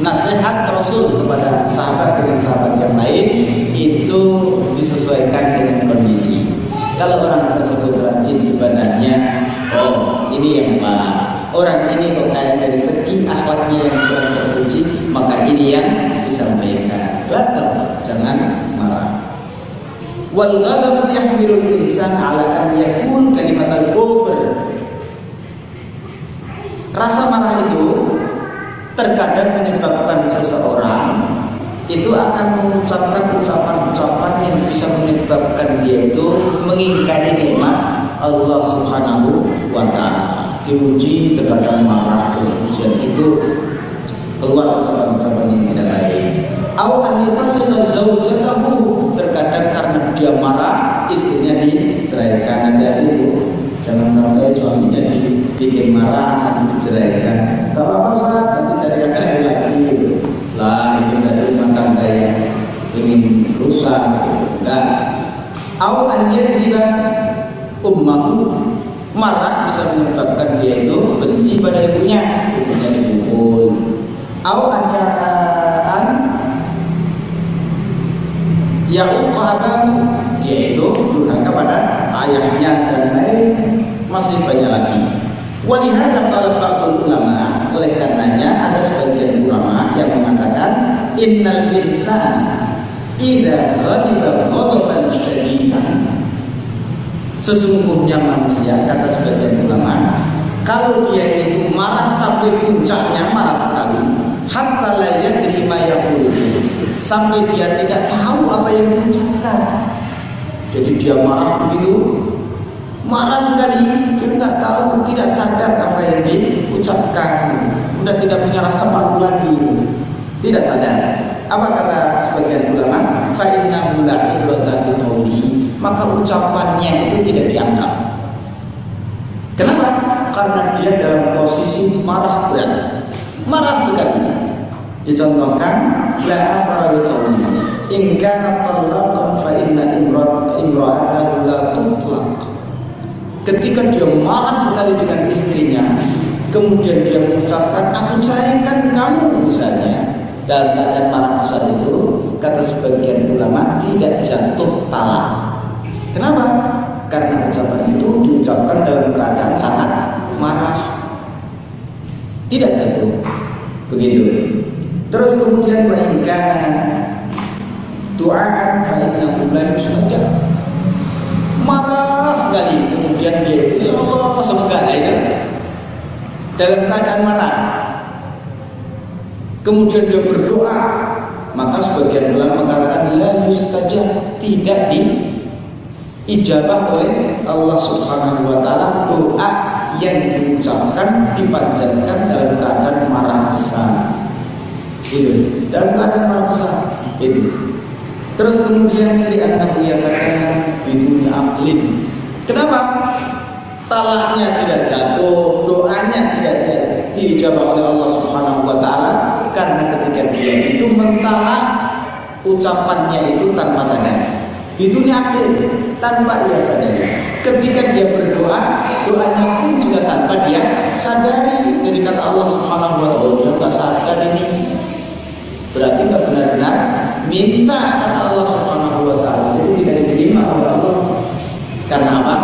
[SPEAKER 1] nasihat Rasul kepada sahabat dengan sahabat yang lain itu disesuaikan dengan kondisi. Kalau orang tersebut rajin ibadahnya, oh ini yang baik. Orang ini kok kayak dari segi akhlaknya yang kurang terpuji, maka ini yang disampaikan. Jangan marah. Wal ghadab yahmilul insan ala an yakun kalimatul kufr. Rasa marah itu terkadang menyebabkan seseorang itu akan mengucapkan ucapan-ucapan yang bisa menyebabkan dia itu mengingkari nikmat Allah Subhanahu wa taala. Diuji terkadang marah, kemudian itu keluar ucapan-ucapan yang tidak baik. Aw yutalliqa zawjatahu, terkadang karena dia marah istrinya diceraikan. Hati-hati Bu, jangan sampai suaminya dibikin marah nanti diceraikan. Kalau apa Ustaz, nanti cari laki gitu. Lah itu dari rumah tangga yang ingin rusak gitu. Enggak. Aw an yadriba ummahu, marah bisa menyebabkan dia itu benci pada ibunya, ibunya dipukul. Au anyaran yang abahu, dia itu durhaka pada ayahnya dan lain masih banyak lagi. Walihada qala ba'dul ulama, oleh karenanya ada sebagian ulama yang mengatakan innal insana idza ghadiba ghadaban syadidan, sesungguhnya manusia, kata sebagian ulama, kalau dia itu marah sampai puncaknya, marah sekali, hatta la yadri ma yaqulu, sampai dia tidak tahu apa yang diucapkan. Jadi dia marah begitu, marah sekali, dia tidak tahu, tidak sadar apa yang diucapkan, sudah tidak punya rasa malu lagi, tidak sadar. Apa kata sebagian ulama? Fa innahu la ibrata bi qawlihi, maka ucapannya itu tidak dianggap. Kenapa? Karena dia dalam posisi marah berat, marah sekali. Dicontohkan, la asara bi qawlihi in kana talaqan fa inna imra'atahu la tutlaq. Ketika dia marah sekali dengan istrinya, kemudian dia mengucapkan aku ceraikan kamu misalnya, dalam keadaan marah besar itu, kata sebagian ulama, tidak jatuh talak. Kenapa? Karena ucapan itu diucapkan dalam keadaan sangat marah, tidak jatuh. Begitu. Terus kemudian wa'inkan doaan fa'innahu la yustajab, marah sekali, kemudian dia itu ya Allah semoga itu dalam keadaan marah, kemudian dia berdoa, maka sebagian ulama mengatakan la yustajab, tidak diijabah oleh Allah Subhanahu wa taala doa yang diucapkan dipanjatkan dalam keadaan marah besar. Itu dalam keadaan marah besar itu. Terus kemudian li'annahu yatakallam biduni aqlin. Kenapa? Talaknya tidak jatuh, doanya tidak diijabah oleh Allah Subhanahu wa taala karena ketika dia itu mentalak ucapannya itu tanpa sadar. Biduni aqlin, tanpa dia sadari. Ketika dia berdoa, doanya pun juga tanpa dia sadari. Jadi kata Allah Subhanahu wa taala, dia enggak sadar ini. Berarti enggak benar-benar minta, kata Allah Subhanahu wa taala. Jadi tidak diterima oleh Allah. Karena apa?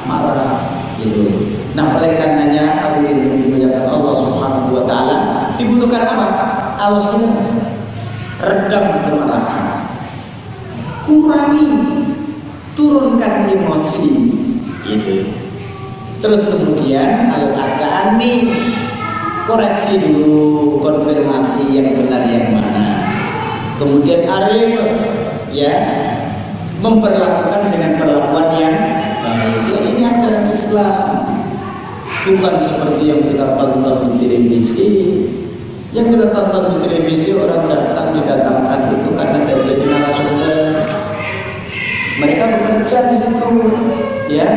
[SPEAKER 1] Marah itu. Nah, oleh karenanya hadirin yang dimuliakan Allah Subhanahu wa taala, dibutuhkan apa? Al-hil, redam kemarahan. Kurangi, turunkan emosi itu. Terus kemudian al-ta'ani, koreksi dulu, konfirmasi yang benar yang mana. Kemudian arif, ya, memperlakukan dengan perlakuan yang baik. Ini ajaran Islam, bukan seperti yang kita tonton di televisi. Yang kita tonton di televisi, orang didatangkan itu karena dari jadi narasumber. Mereka bekerja di situ, ya.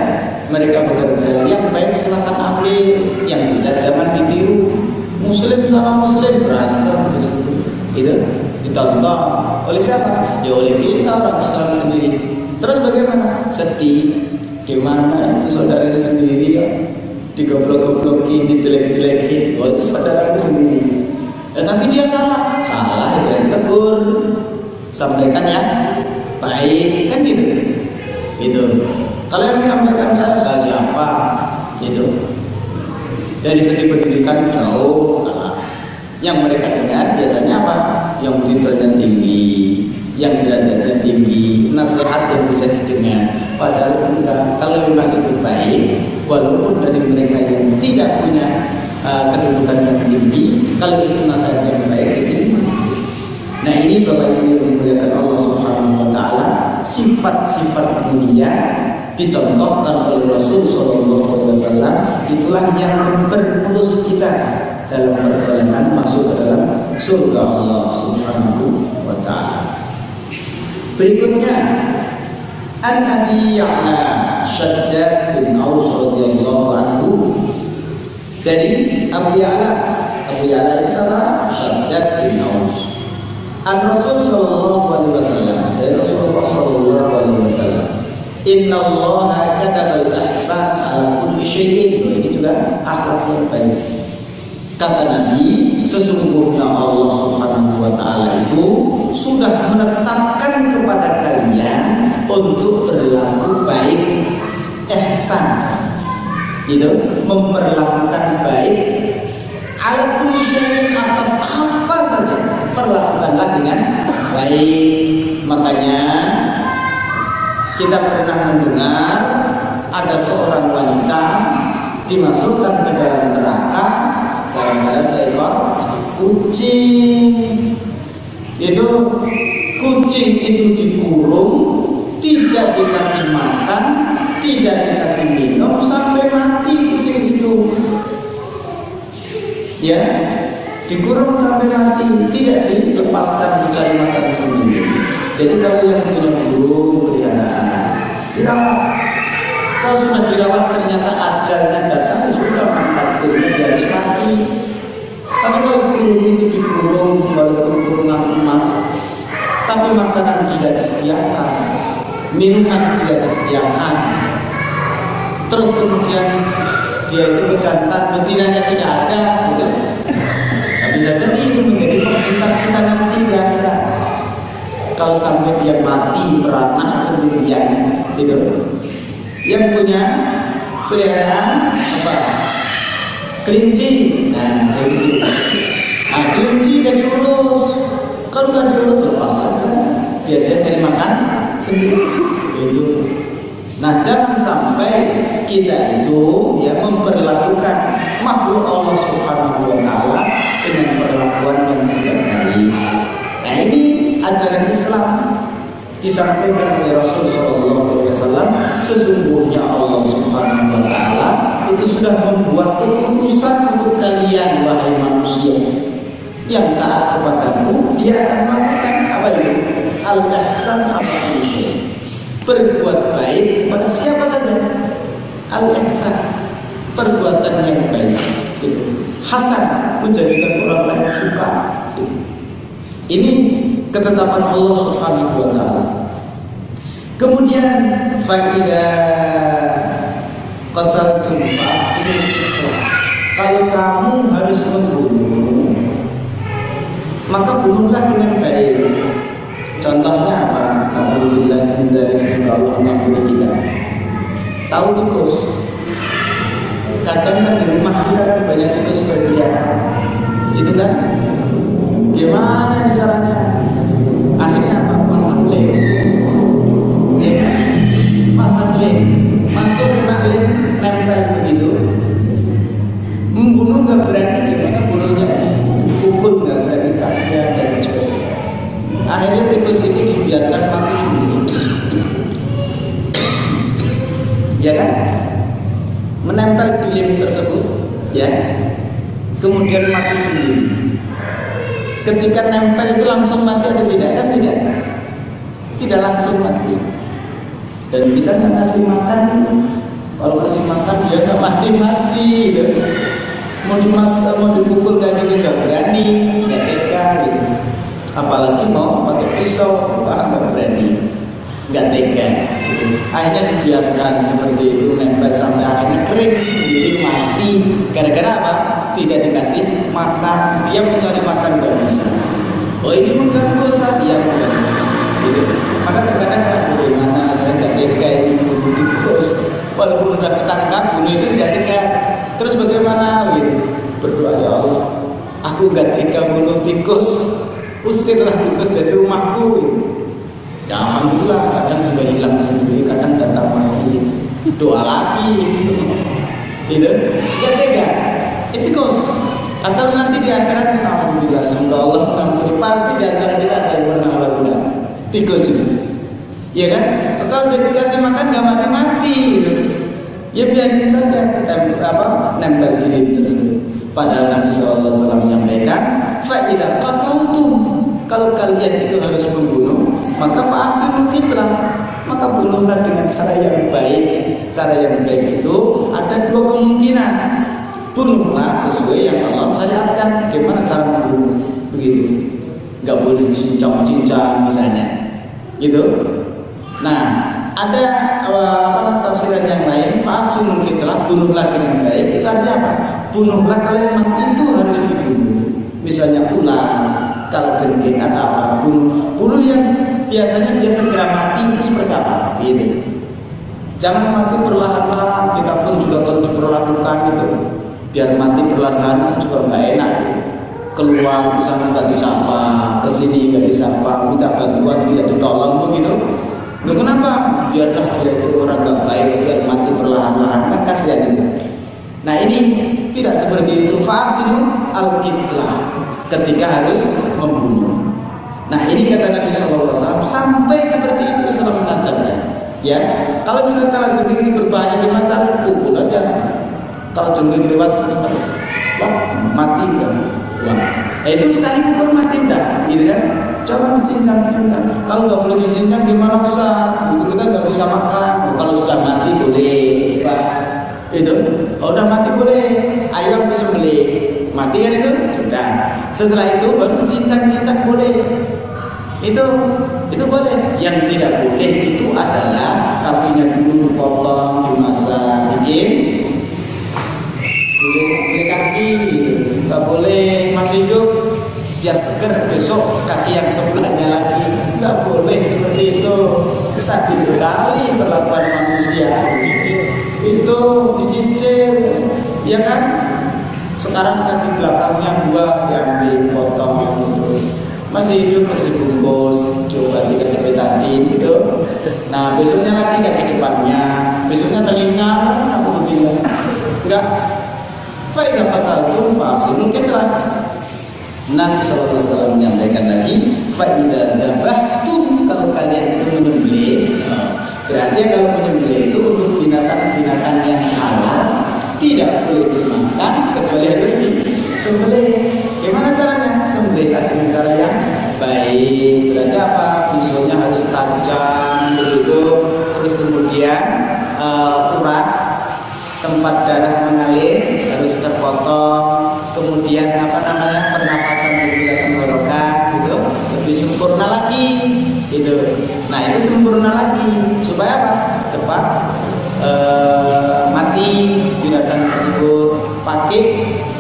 [SPEAKER 1] Mereka bekerja. Yang baik silakan ambil, yang tidak jangan ditiru. Muslim sama Muslim berantem di situ. Itu ditonton oleh siapa? Ya oleh kita orang Islam sendiri. Terus bagaimana? Sedih. Gimana itu saudara itu sendiri ya? Digoblok-goblokin, dijelek-jelekin. Oh itu saudara itu sendiri. Tapi dia salah ya tegur, sampaikan yang baik, kan gitu. Gitu. Kalau yang menyampaikan saya siapa? Gitu. Dari segi pendidikan jauh. Yang mereka dengar biasanya apa? Yang titelnya tinggi, yang derajatnya tinggi, nasihat yang bisa didengar. Padahal enggak. Kalau memang itu baik, walaupun dari mereka yang tidak punya kedudukan yang tinggi, kalau itu nasihat yang baik itu. Nah ini Bapak Ibu yang dimuliakan Allah Subhanahu Wa Taala, sifat-sifat mulia dicontohkan oleh Rasul Sallallahu Alaihi Wasallam. Itulah yang mempermulus kita dalam perjalanan masuk ke dalam surga Allah Subhanahu Wa Taala. Berikutnya, An Abi Ya'la Shaddad bin Aus radhiyallahu anhu, dari Abu Ya'la itu siapa? Shaddad bin Aus. An Rasul Sallallahu Alaihi Wasallam, dari Rasulullah Sallallahu Alaihi Wasallam, Inna Allah katabal ihsan ala kulli syai'in. Ini juga akhlak yang baik. Kata Nabi, sesungguhnya Allah Subhanahu Wa Taala itu sudah menetapkan kepada kalian untuk berlaku baik, ihsan, itu memperlakukan baik ala kulli syai'in, atas apa saja perlakukanlah dengan baik. Makanya kita pernah mendengar ada seorang wanita dimasukkan ke dalam neraka gara-gara seekor kucing. Itu kucing itu dikurung, tidak dikasih makan, tidak dikasih minum sampai mati kucing itu. Ya, dikurung sampai mati, tidak dilepaskan mencari makan sendiri. Jadi kalau yang punya burung peliharaan, dirawat. Kalau sudah dirawat ternyata ajalnya datang, sudah takdirnya dia harus mati. Tapi kalau burung itu dikurung walaupun kurungan emas, tapi makanan tidak disediakan, minuman tidak disediakan, terus kemudian dia itu berjantan, betinanya tidak ada, gitu. Tapi jadi itu menjadi penghisap kita nanti di akhirat. Kalau sampai dia mati beranak sendirian, gitu. Yang punya peliharaan apa? Kelinci. Nah, kelinci. Kelinci kan diurus. Kalau nggak diurus lepas saja, dia cari makan sendiri. Itu. Nah, jangan sampai kita itu ya memperlakukan makhluk Allah Subhanahu Wa Taala dengan perlakuan yang tidak baik. Nah, ini ajaran Islam disampaikan oleh Rasul Sallallahu Alaihi Wasallam. Sesungguhnya Allah Subhanahu Wa Taala itu sudah membuat keputusan untuk kalian wahai manusia yang taat kepadamu, dia akan melakukan apa itu? Al-ihsan apa itu? Berbuat baik kepada siapa saja. Al-ihsan, perbuatan yang baik. Itu hasan, menjadikan orang lain suka. Ini ketetapan Allah Subhanahu Wa Taala. Kemudian faida qataltum fa'aslihu. Kalau kamu harus membunuh, maka bunuhlah dengan baik. Contohnya apa? Alhamdulillah dari Allah mengampuni kita. Tahu tikus? Kadang di rumah kita kan banyak tikus berkeliaran. Itu kan? Gimana caranya? Akhirnya apa? Pasang lem. Ya, pasang lem. Masuk kena lem, nempel begitu. Membunuh nggak berani, gimana Akhirnya tikus itu dibiarkan mati sendiri. Ya kan? Menempel di lift tersebut, ya. Kemudian mati sendiri. Ketika nempel itu langsung mati atau tidak? Kan tidak. Tidak langsung mati. Dan kita nggak ngasih makan. Kalau kasih makan dia nggak mati-mati gitu. Mau dipukul kayak gitu nggak berani, nggak tega gitu. Apalagi mau pakai pisau, nggak berani, nggak tega gitu. Akhirnya dibiarkan seperti itu, nempel sampai akhirnya kering sendiri, mati. Gara-gara apa? Tidak dikasih makan. Dia mencari makan nggak bisa. Oh ini mengganggu saya, dia mengganggu gitu. Maka terkadang saya bagaimana, saya nggak tega ini bunuh tikus. Walaupun sudah ketangkap, bunuh itu tidak tega. Terus bagaimana? Gitu. Berdoa, ya Allah, aku nggak tega bunuh tikus. Usirlah tikus dari rumahku. Gitu. Ya alhamdulillah, kadang juga hilang sendiri, kadang datang lagi. Doa lagi. Gitu. Nggak tega. Itu tikus. Atau nanti di akhirat, alhamdulillah, semoga Allah mengampuni. Pasti di antara kita ada yang pernah melakukan tikus itu. Iya kan? Kalau udah dikasih makan nggak mati-mati gitu. Ya biarin saja kita nempel di diri tersebut. Padahal Nabi SAW menyampaikan, fa'idah qataltum, kalau kalian itu harus membunuh, maka fa'asilul qitlah, maka bunuhlah dengan cara yang baik. Cara yang baik itu ada dua kemungkinan. Bunuhlah sesuai yang Allah syariatkan. Gimana cara membunuh? Begitu. Nggak boleh cincang-cincang misalnya. Gitu. Nah, ada tafsiran yang lain, fa'asilul qitlah, bunuhlah dengan baik. Itu artinya apa? Bunuhlah kalau memang itu harus dibunuh. Misalnya ular, kalajengking atau apa, bunuh yang biasanya dia segera mati itu seperti apa? Gitu. Jangan mati perlahan-lahan. Kita pun juga kalau diperlakukan gitu, biar mati perlahan-lahan juga nggak enak. Keluar di sana nggak disapa, kesini nggak disapa, minta bantuan tidak ditolong begitu. Loh kenapa? Biarlah dia itu orang nggak baik, biar mati perlahan-lahan, kan kasihan juga. Nah ini tidak seperti itu. Fa'asilul qitlah, ketika harus membunuh. Nah ini kata Nabi SAW, sampai seperti itu Islam mengajarkan. Ya, kalau misalnya kalajengking ini berbahaya, gimana cara? Pukul aja. Kalau jengking lewat, mati kan? Nah itu sekali pukul mati enggak? Gitu kan? Jangan dicincang-cincang. Kalau nggak boleh dicincang gimana bisa? Itu kita nggak bisa makan. Kalau sudah mati boleh, Pak. Itu, kalau udah mati boleh. Ayam bisa beli. Mati kan itu? Sudah. Setelah itu baru cincang-cincang boleh. Itu boleh. Yang tidak boleh itu adalah kakinya dulu dipotong, dimasak, bikin boleh kaki, nggak boleh masih hidup biar seger besok kaki yang sebelahnya lagi, nggak boleh seperti itu. Sadis sekali perlakuan manusia. Itu dicicil, ya kan? Sekarang kaki belakangnya dua diambil, potong masih hidup masih bungkus, coba dikasih betadin gitu. Nah besoknya lagi kaki depannya, besoknya telinga, aku bilang enggak. Fa'idah qataltum fa'asilul qitlah. Nabi SAW menyampaikan lagi, fa'idah dzabhtum, kalau kalian itu menyembelih, berarti kalau menyembelih itu untuk binatang-binatang yang halal tidak boleh dimakan kecuali harus disembelih. Gimana caranya? Sembelih dengan cara yang baik. Berarti apa? Pisaunya harus tajam begitu. Terus kemudian urat tempat darah mengalir harus terpotong. Kemudian pernapasan juga tenggorokan gitu lebih sempurna lagi gitu. Nah itu sempurna lagi supaya apa? Cepat mati binatang tersebut. Pakai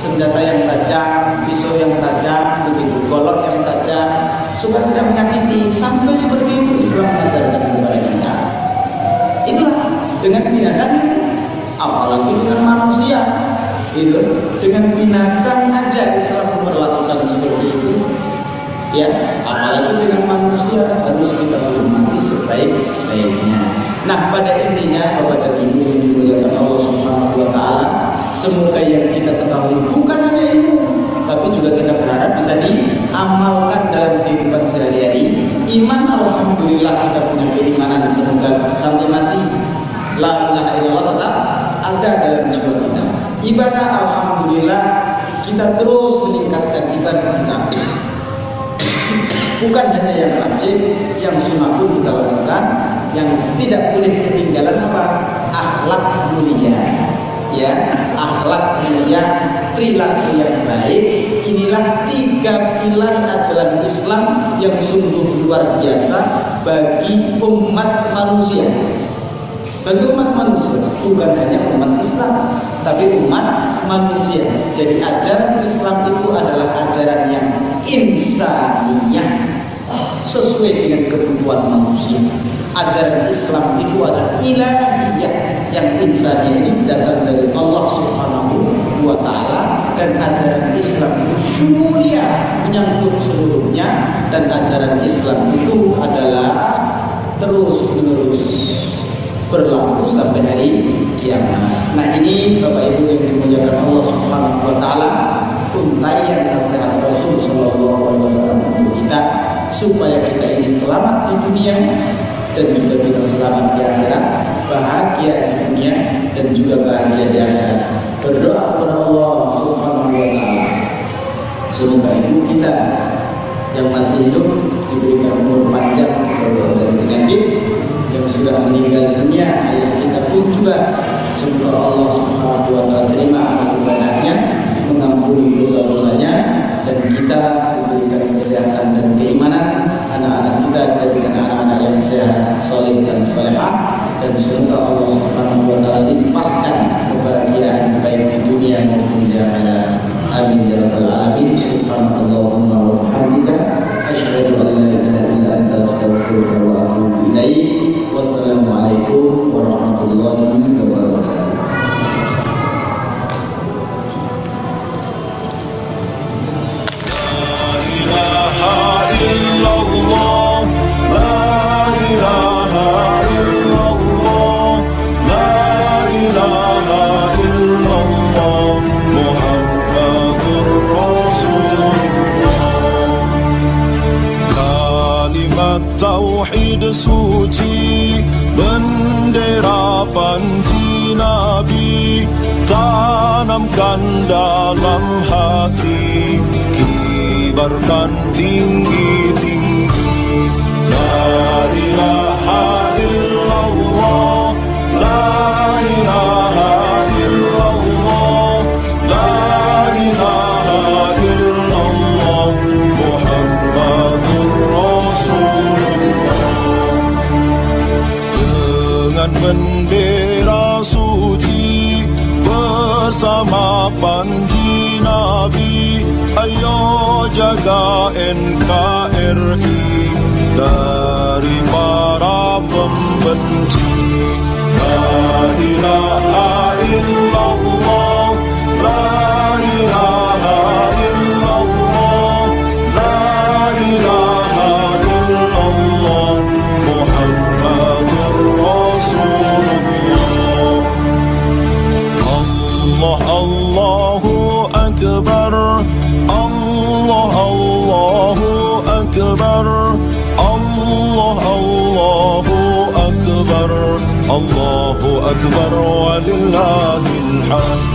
[SPEAKER 1] senjata yang tajam, pisau yang tajam, begitu, golok yang tajam supaya tidak menyakiti. Sampai seperti itu Islam mengajarkan kepada kita. Itulah dengan binatang, apalagi dengan manusia. Itu dengan binatang aja Islam memperlakukan seperti itu. Ya, apalagi dengan manusia harus kita hormati sebaik-baiknya. Nah, pada intinya Bapak dan Ibu yang dimuliakan Allah Subhanahu wa taala, semoga yang kita ketahui bukan hanya itu, tapi juga kita berharap bisa diamalkan dalam kehidupan sehari-hari. Iman, alhamdulillah kita punya keimanan semoga sampai mati. La ilaha illallah tetap ada dalam jiwa kita. Ibadah, alhamdulillah kita terus meningkatkan ibadah kita. Bukan hanya yang wajib, yang sunnah pun kita lakukan. Yang tidak boleh ketinggalan apa? Akhlak mulia. Ya, akhlak mulia, perilaku yang baik. Inilah 3 pilar ajaran Islam yang sungguh luar biasa bagi umat manusia. Bagi umat manusia, bukan hanya umat Islam, tapi umat manusia. Jadi ajaran Islam itu adalah ajaran yang insaniyah, sesuai dengan kebutuhan manusia. Ajaran Islam itu adalah ilahiyah, yang insaniyah ini datang dari Allah Subhanahu wa Ta'ala, dan ajaran Islam itu syumuliyah, menyangkut seluruhnya, dan ajaran Islam itu adalah terus menerus berlaku sampai hari kiamat. Nah, ini Bapak Ibu yang dimuliakan Allah Subhanahu wa Ta'ala, untaian nasihat Rasul sallallahu alaihi wasallam untuk kita, supaya kita ini selamat di dunia dan juga kita selamat di akhirat, bahagia di dunia dan juga bahagia di akhirat. Berdoa kepada Allah Subhanahu wa Ta'ala, semoga ibu kita yang masih hidup diberikan umur panjang terhindar dari penyakit, yang sudah meninggal dunia ayah kita pun juga semoga Allah Subhanahu wa Ta'ala terima amal ibadahnya, mengampuni dosa-dosanya, dan kita diberikan kesehatan dan keimanan. Anak-anak kita jadikan anak-anak yang sehat, soleh dan solehah, dan semoga Allah Subhanahu wa Ta'ala limpahkan kebahagiaan baik di dunia maupun di akhirat. Amin ya rabbal alamin. Subhanallahumma wa bihamdika, asyhadu an la ilaha illa anta, astaghfiruka wa atubu ilaik. Wassalamualaikum warahmatullahi wabarakatuh.
[SPEAKER 2] Tauhid suci, bendera panji Nabi, tanamkan dalam hati, kibarkan tinggi-tinggi. La ilaha illallah, la ilaha illallah, la ilaha illallah, Muhammadur bendera suci bersama panji Nabi, ayo jaga NKRI dari para pembenci. La ilaha illallah, la ilaha illallah, la ilaha illallah, Muhammadur Allahu Akbar, Allah Allahu Akbar, Allah Allahu Akbar, Allahu Akbar walillahil hamd.